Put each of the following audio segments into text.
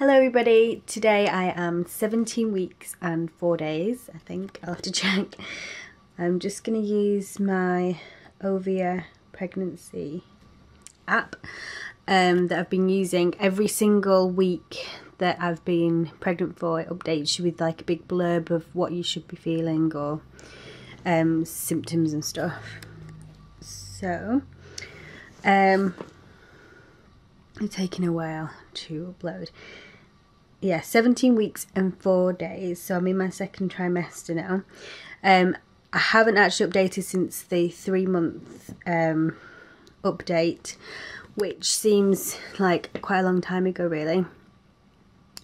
Hello everybody, today I am 17 weeks and 4 days, I think. I'll have to check. I'm just going to use my Ovia pregnancy app that I've been using every single week that I've been pregnant for. It updates you with like a big blurb of what you should be feeling or symptoms and stuff. So, it's taking a while to upload. Yeah, 17 weeks and 4 days, so I'm in my second trimester now. I haven't actually updated since the 3-month update, which seems like quite a long time ago really.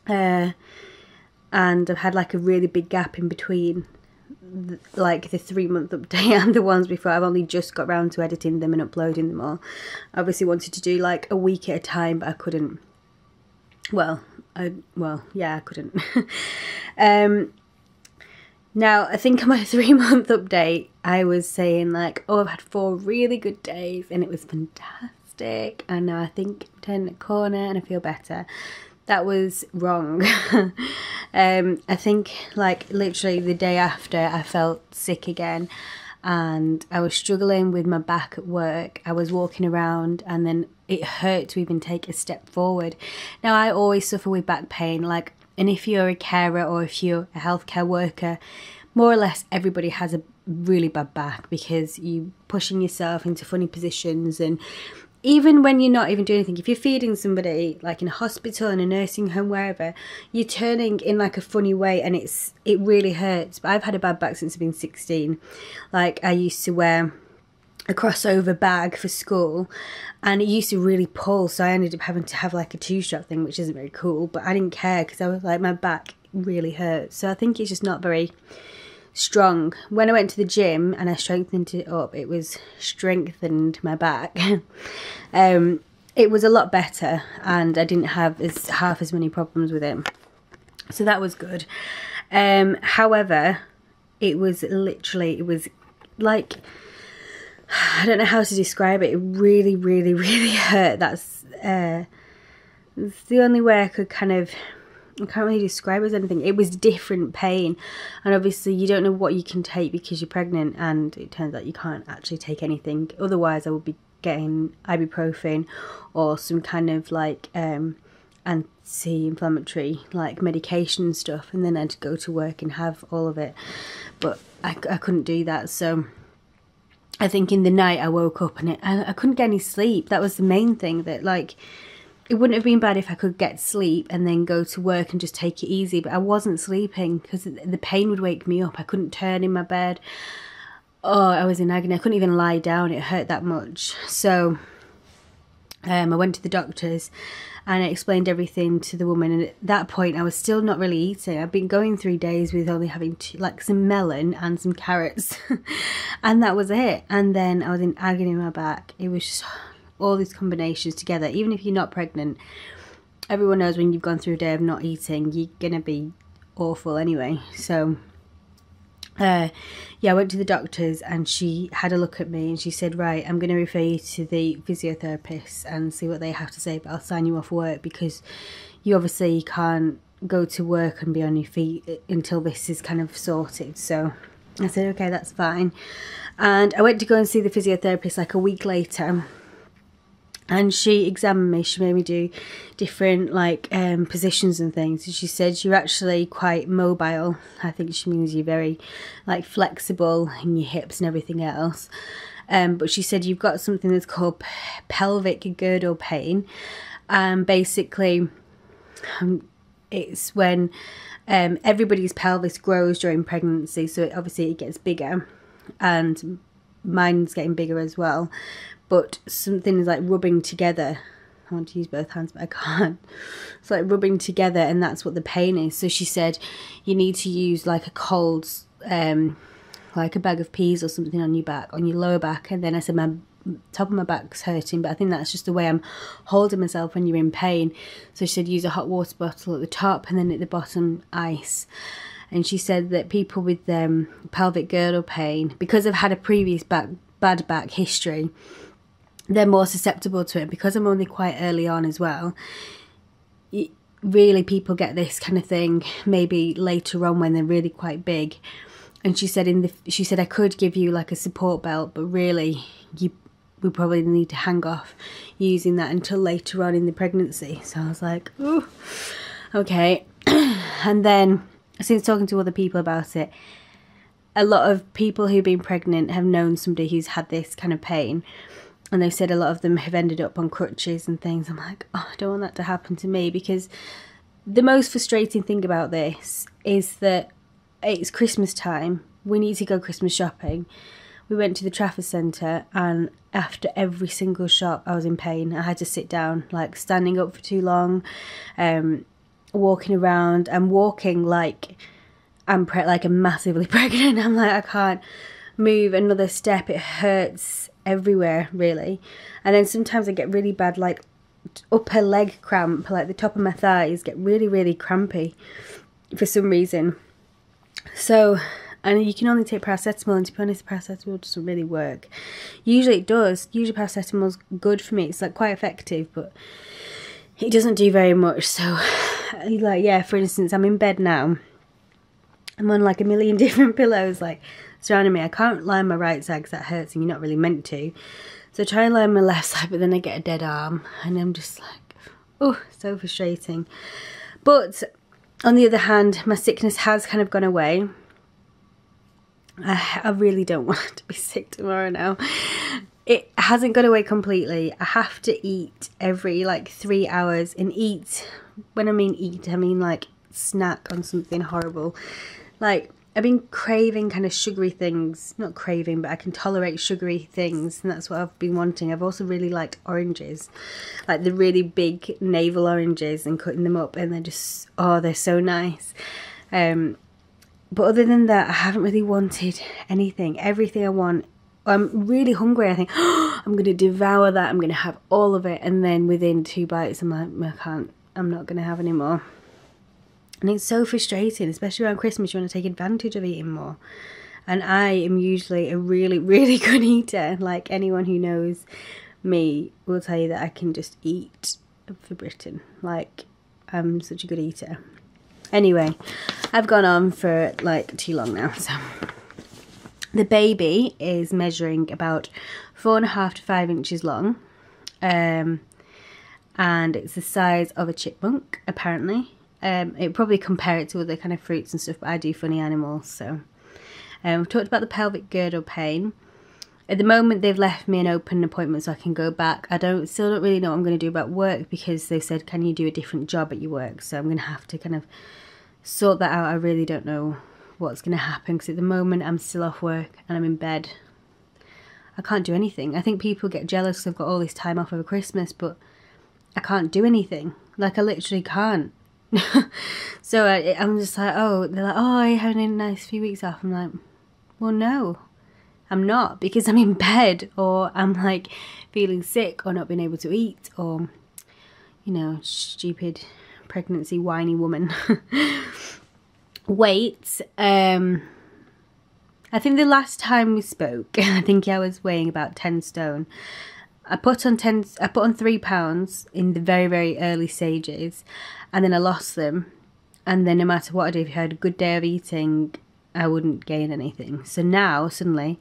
And I've had like a really big gap in between like the 3-month update and the ones before. I've only just got round to editing them and uploading them all. I obviously wanted to do like a week at a time, but I couldn't. I couldn't. Now, I think on my 3-month update, I was saying like, oh, I've had 4 really good days and it was fantastic. And now I think I'm turning a corner and I feel better. That was wrong. I think like literally the day after I felt sick again and I was struggling with my back at work. I was walking around and then it hurt to even take a step forward. Now I always suffer with back pain, like, and if you're a carer or if you're a healthcare worker, more or less everybody has a really bad back because you're pushing yourself into funny positions. And even when you're not even doing anything, if you're feeding somebody like in a hospital, in a nursing home, wherever, you're turning in like a funny way and it really hurts. But I've had a bad back since I've been 16. Like I used to wear a crossover bag for school and it used to really pull, so I ended up having to have like a 2-strap thing, which isn't very cool, but I didn't care because I was like, my back really hurts. So I think it's just not very strong. When I went to the gym and I strengthened it up, it was strengthened my back. It was a lot better and I didn't have half as many problems with it, so that was good. However, it was like, I don't know how to describe it. It really, really, really hurt. That's the only way I could kind of, I can't really describe it as anything. It was different pain, and obviously you don't know what you can take because you're pregnant, and it turns out you can't actually take anything. Otherwise I would be getting ibuprofen or some kind of like anti-inflammatory like medication and stuff, and then I'd go to work and have all of it, but I couldn't do that. So I think in the night I woke up and I couldn't get any sleep. That was the main thing, that like it wouldn't have been bad if I could get sleep and then go to work and just take it easy, but I wasn't sleeping because the pain would wake me up. I couldn't turn in my bed. Oh, I was in agony. I couldn't even lie down. It hurt that much. So I went to the doctors and I explained everything to the woman, and at that point I was still not really eating. I've been going 3 days with only having like some melon and some carrots and that was it. And then I was in agony in my back. It was just all these combinations together. Even if you're not pregnant, everyone knows when you've gone through a day of not eating, you're gonna be awful anyway. So yeah, I went to the doctors and she had a look at me and she said, right, I'm going to refer you to the physiotherapist and see what they have to say, but I'll sign you off work because you obviously can't go to work and be on your feet until this is kind of sorted. So I said, okay, that's fine. And I went to go and see the physiotherapist like a week later, and she examined me. She made me do different like positions and things, and she said, you're actually quite mobile. I think she means you're very like flexible in your hips and everything else. But she said you've got something that's called pelvic girdle pain, and basically it's when everybody's pelvis grows during pregnancy, so obviously it gets bigger, and mine's getting bigger as well. But something is like rubbing together. I want to use both hands, but I can't. It's like rubbing together, and that's what the pain is. So she said you need to use like a cold, like a bag of peas or something on your back, on your lower back. And then I said my top of my back's hurting, but I think that's just the way I'm holding myself when you're in pain. So she said use a hot water bottle at the top and then at the bottom ice. And she said that people with pelvic girdle pain, because I've had a previous bad back history, they're more susceptible to it. Because I'm only quite early on as well, really people get this kind of thing maybe later on when they're really quite big. And she said she said I could give you like a support belt, but really we probably need to hang off using that until later on in the pregnancy. So I was like, ooh, okay. And then since talking to other people about it, a lot of people who've been pregnant have known somebody who's had this kind of pain, and they said a lot of them have ended up on crutches and things. I'm like, oh, I don't want that to happen to me, because the most frustrating thing about this is that it's Christmas time. We need to go Christmas shopping. We went to the Trafford Centre, and after every single shop I was in pain. I had to sit down, like standing up for too long, walking around. I'm walking like I'm massively pregnant. I'm like, I can't move another step. It hurts everywhere, really. And then sometimes I get really bad, like upper leg cramp, like the top of my thighs get really, really crampy for some reason. So, and you can only take paracetamol, and to be honest, paracetamol doesn't really work. Usually it does. Usually paracetamol's good for me. It's like quite effective, but it doesn't do very much. So, like, yeah, for instance, I'm in bed now. I'm on like a million different pillows like surrounding me. I can't lie on my right side because that hurts, and you're not really meant to. So I try and lie on my left side, but then I get a dead arm, and I'm just like, oh, so frustrating. But on the other hand, my sickness has kind of gone away. I really don't want to be sick tomorrow now. It hasn't gone away completely. I have to eat every like 3 hours, and eat, when I mean eat, I mean like snack on something horrible. Like, I've been craving kind of sugary things. Not craving, but I can tolerate sugary things, and that's what I've been wanting. I've also really liked oranges, like the really big navel oranges, and cutting them up, and they're just, oh, they're so nice. But other than that, I haven't really wanted anything. Everything I want, I'm really hungry. I think, oh, I'm going to devour that. I'm going to have all of it. And then within 2 bites, I'm like, I can't, I'm not going to have any more. And it's so frustrating, especially around Christmas. You want to take advantage of eating more. And I am usually a really, really good eater. Like, anyone who knows me will tell you that I can just eat for Britain. Like, I'm such a good eater. Anyway, I've gone on for like too long now. So the baby is measuring about 4.5 to 5 inches long. And it's the size of a chipmunk, apparently. It probably compare it to other kind of fruits and stuff, but I do funny animals. So we've talked about the pelvic girdle pain. At the moment, they've left me an open appointment so I can go back. I still don't really know what I'm going to do about work, because they said, can you do a different job at your work? So I'm going to have to kind of sort that out. I really don't know what's going to happen, because at the moment I'm still off work and I'm in bed. I can't do anything. I think people get jealous because I've got all this time off over Christmas, but I can't do anything. Like, I literally can't. So I'm just like, oh, they're like, oh, are you having a nice few weeks off? I'm like, well, no, I'm not, because I'm in bed, or I'm like feeling sick, or not being able to eat, or, you know, stupid pregnancy whiny woman. Weight, I think the last time we spoke, I think I was weighing about 10 stone. I put on 3 pounds in the very, very early stages, and then I lost them. And then no matter what I do, if I had a good day of eating, I wouldn't gain anything. So now, suddenly,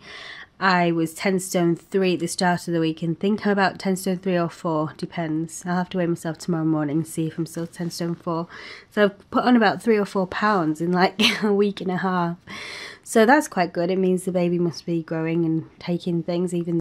I was 10 stone 3 at the start of the week, and think I'm about 10 stone 3 or 4, depends. I'll have to weigh myself tomorrow morning and see if I'm still 10 stone 4. So I've put on about 3 or 4 pounds in like a week and a half. So that's quite good. It means the baby must be growing and taking things, even